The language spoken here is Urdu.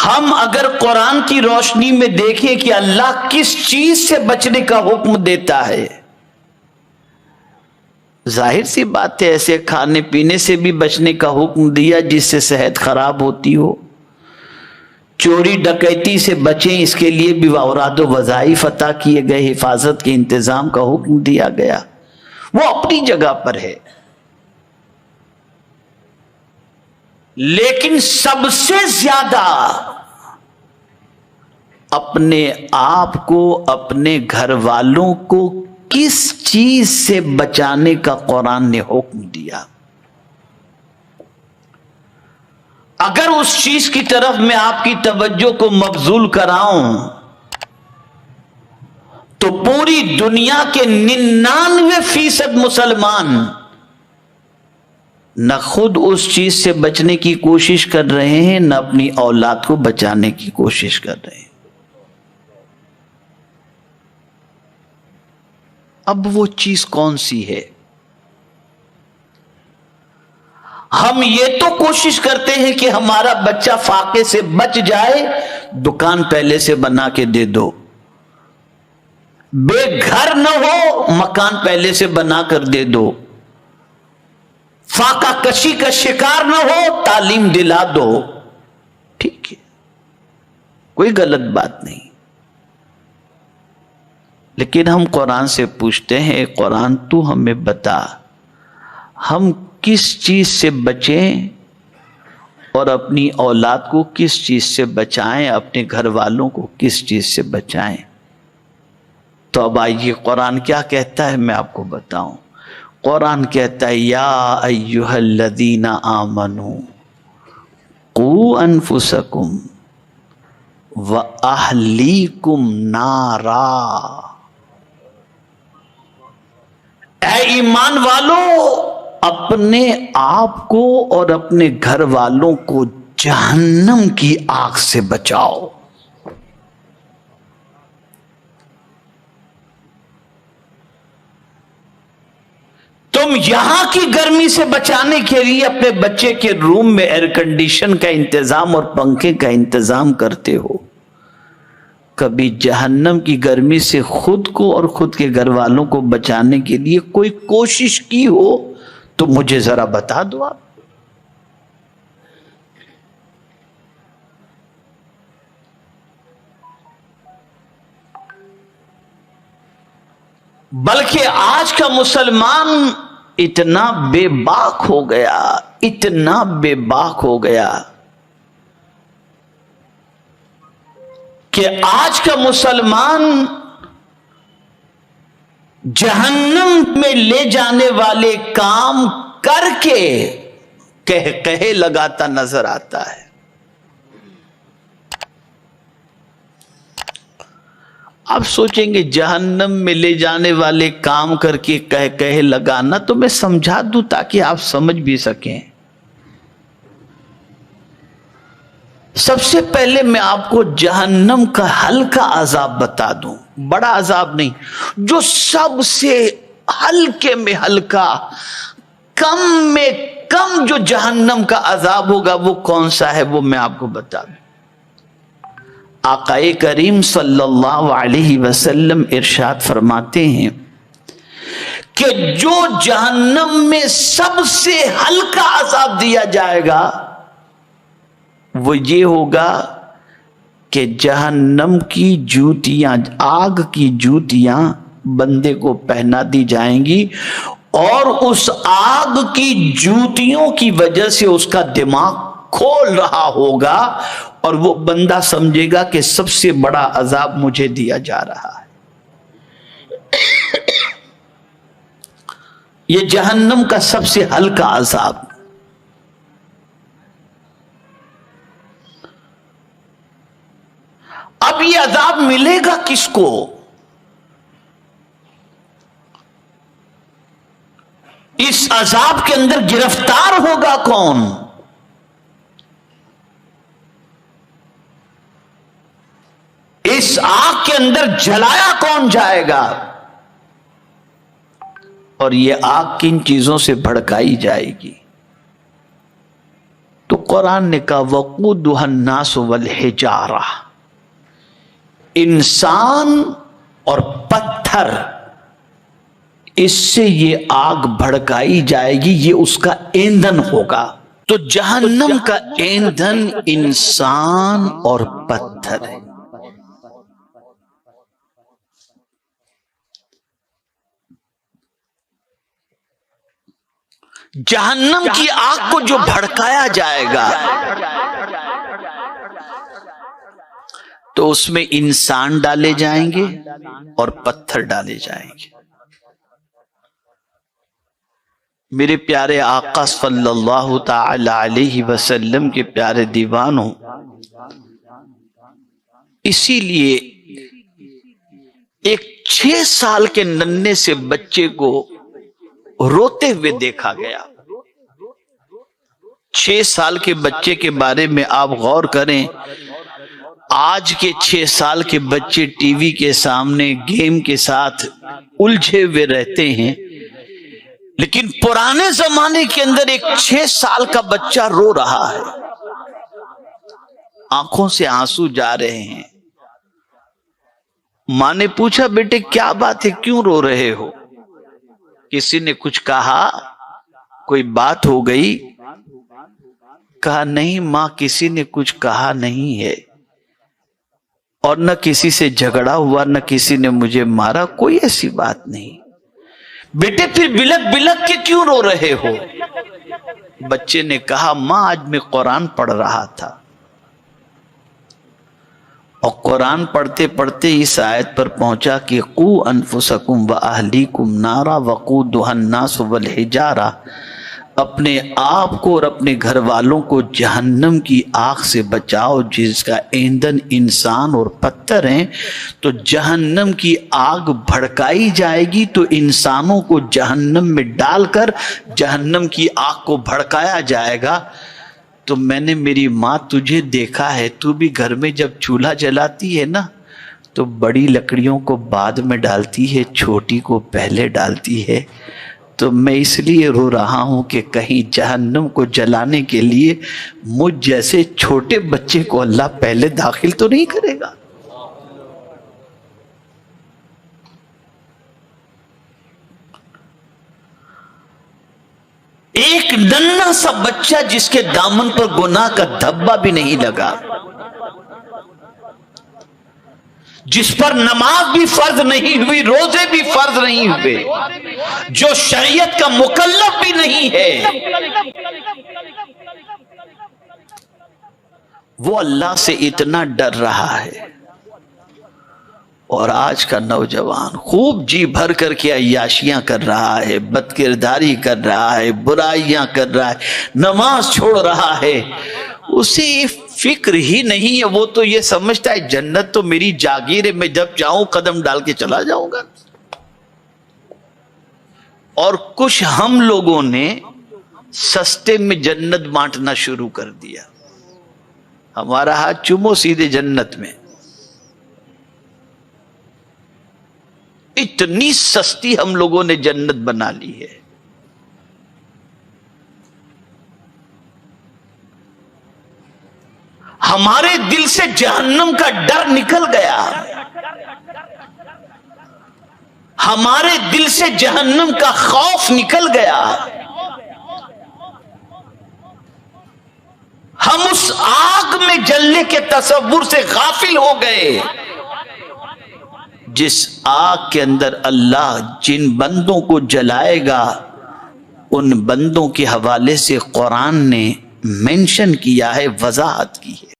ہم اگر قرآن کی روشنی میں دیکھیں کہ اللہ کس چیز سے بچنے کا حکم دیتا ہے، ظاہر سی بات ہے ایسے کھانے پینے سے بھی بچنے کا حکم دیا جس سے صحت خراب ہوتی ہو، چوری ڈکیتی سے بچیں اس کے لیے بھی اوراد و وظائف عطا کیے گئے، حفاظت کے انتظام کا حکم دیا گیا، وہ اپنی جگہ پر ہے۔ لیکن سب سے زیادہ اپنے آپ کو، اپنے گھر والوں کو کس چیز سے بچانے کا قرآن نے حکم دیا؟ اگر اس چیز کی طرف میں آپ کی توجہ کو مبذول کراؤں تو پوری دنیا کے 99% مسلمان نہ خود اس چیز سے بچنے کی کوشش کر رہے ہیں، نہ اپنی اولاد کو بچانے کی کوشش کر رہے ہیں۔ اب وہ چیز کون سی ہے؟ ہم یہ تو کوشش کرتے ہیں کہ ہمارا بچہ فاقے سے بچ جائے، دکان پہلے سے بنا کے دے دو، بے گھر نہ ہو مکان پہلے سے بنا کر دے دو، فاقہ کشی کا شکار نہ ہو تعلیم دلا دو۔ ٹھیک ہے، کوئی غلط بات نہیں، لیکن ہم قرآن سے پوچھتے ہیں، قرآن تو ہمیں بتا ہم کس چیز سے بچیں اور اپنی اولاد کو کس چیز سے بچائیں، اپنے گھر والوں کو کس چیز سے بچائیں۔ تو اب آئیے قرآن کیا کہتا ہے میں آپ کو بتاؤں۔ قرآن کہتا ہے یا ایھا الذین آمنوا قوا انفسکم واہلیکم نارا، اے ایمان والو اپنے آپ کو اور اپنے گھر والوں کو جہنم کی آگ سے بچاؤ۔ تم یہاں کی گرمی سے بچانے کے لیے اپنے بچے کے روم میں ایئر کنڈیشن کا انتظام اور پنکھے کا انتظام کرتے ہو، کبھی جہنم کی گرمی سے خود کو اور خود کے گھر والوں کو بچانے کے لیے کوئی کوشش کی ہو تو مجھے ذرا بتا دو آپ۔ بلکہ آج کا مسلمان اتنا بے باک ہو گیا، اتنا بے باک ہو گیا کہ آج کا مسلمان جہنم میں لے جانے والے کام کر کے کہے لگاتا نظر آتا ہے۔ آپ سوچیں گے جہنم میں لے جانے والے کام کر کے کہے لگانا، تو میں سمجھا دوں تاکہ آپ سمجھ بھی سکیں۔ سب سے پہلے میں آپ کو جہنم کا ہلکا عذاب بتا دوں، بڑا عذاب نہیں، جو سب سے ہلکے میں ہلکا، کم میں کم جو جہنم کا عذاب ہوگا وہ کون سا ہے، وہ میں آپ کو بتا دوں۔ آقا کریم صلی اللہ علیہ وسلم ارشاد فرماتے ہیں کہ جو جہنم میں سب سے ہلکا عذاب دیا جائے گا وہ یہ ہوگا کہ جہنم کی جوتیاں، آگ کی جوتیاں بندے کو پہنا دی جائیں گی، اور اس آگ کی جوتیوں کی وجہ سے اس کا دماغ کھول رہا ہوگا، اور وہ بندہ سمجھے گا کہ سب سے بڑا عذاب مجھے دیا جا رہا ہے۔ یہ جہنم کا سب سے ہلکا عذاب۔ اب یہ عذاب ملے گا کس کو؟ اس عذاب کے اندر گرفتار ہوگا کون؟ اس آگ کے اندر جلایا کون جائے گا؟ اور یہ آگ کن چیزوں سے بھڑکائی جائے گی؟ تو قرآن نے کہا وقودها الناس والحجارہ، انسان اور پتھر، اس سے یہ آگ بھڑکائی جائے گی، یہ اس کا ایندھن ہوگا۔ تو جہنم کا ایندھن انسان اور پتھر ہے۔ جہنم کی آگ کو جو بھڑکایا جائے گا تو اس میں انسان ڈالے جائیں گے اور پتھر ڈالے جائیں گے۔ میرے پیارے آقا صلی اللہ تعالی علیہ وسلم کے پیارے دیوانوں، اسی لیے ایک 6 سال کے ننھے سے بچے کو روتے ہوئے دیکھا گیا۔ 6 سال کے بچے کے بارے میں آپ غور کریں، آج کے 6 سال کے بچے ٹی وی کے سامنے گیم کے ساتھ الجھے ہوئے رہتے ہیں، لیکن پرانے زمانے کے اندر ایک 6 سال کا بچہ رو رہا ہے، آنکھوں سے آنسو جا رہے ہیں۔ ماں نے پوچھا بیٹے کیا بات ہے، کیوں رو رہے ہو؟ کسی نے کچھ کہا، کوئی بات ہو گئی؟ کہا نہیں ماں، کسی نے کچھ کہا نہیں ہے، اور نہ کسی سے جھگڑا ہوا، نہ کسی نے مجھے مارا، کوئی ایسی بات نہیں۔ بیٹے پھر بلک بلک کے کیوں رو رہے ہو؟ بچے نے کہا ماں آج میں قرآن پڑھ رہا تھا، اور قرآن پڑھتے پڑھتے اس آیت پر پہنچا کہ قوا انفسکم واہلیکم نارا وقودها الناس والحجارہ، اپنے آپ کو اور اپنے گھر والوں کو جہنم کی آگ سے بچاؤ جس کا ایندھن انسان اور پتھر ہیں۔ تو جہنم کی آگ بھڑکائی جائے گی تو انسانوں کو جہنم میں ڈال کر جہنم کی آگ کو بھڑکایا جائے گا۔ تو میں نے میری ماں تجھے دیکھا ہے، تو بھی گھر میں جب چولہا جلاتی ہے نا تو بڑی لکڑیوں کو بعد میں ڈالتی ہے، چھوٹی کو پہلے ڈالتی ہے۔ تو میں اس لیے رو رہا ہوں کہ کہیں جہنم کو جلانے کے لیے مجھ جیسے چھوٹے بچے کو اللہ پہلے داخل تو نہیں کرے گا۔ ایک ننھا سا بچہ جس کے دامن پر گناہ کا دھبا بھی نہیں لگا، جس پر نماز بھی فرض نہیں ہوئی، روزے بھی فرض نہیں ہوئے، جو شریعت کا مکلف بھی نہیں ہے، وہ اللہ سے اتنا ڈر رہا ہے۔ اور آج کا نوجوان خوب جی بھر کر کے عیاشیاں کر رہا ہے، بد کرداری کر رہا ہے، برائیاں کر رہا ہے، نماز چھوڑ رہا ہے، اسے فکر ہی نہیں ہے۔ وہ تو یہ سمجھتا ہے جنت تو میری جاگیر ہے، میں جب چاہوں قدم ڈال کے چلا جاؤں گا۔ اور کچھ ہم لوگوں نے سستے میں جنت بانٹنا شروع کر دیا، ہمارا ہاتھ چومو سیدھے جنت میں۔ اتنی سستی ہم لوگوں نے جنت بنا لی ہے۔ ہمارے دل سے جہنم کا ڈر نکل گیا، ہمارے دل سے جہنم کا خوف نکل گیا، ہم اس آگ میں جلنے کے تصور سے غافل ہو گئے جس آگ کے اندر اللہ جن بندوں کو جلائے گا ان بندوں کے حوالے سے قرآن نے مینشن کیا ہے، وضاحت کی ہے۔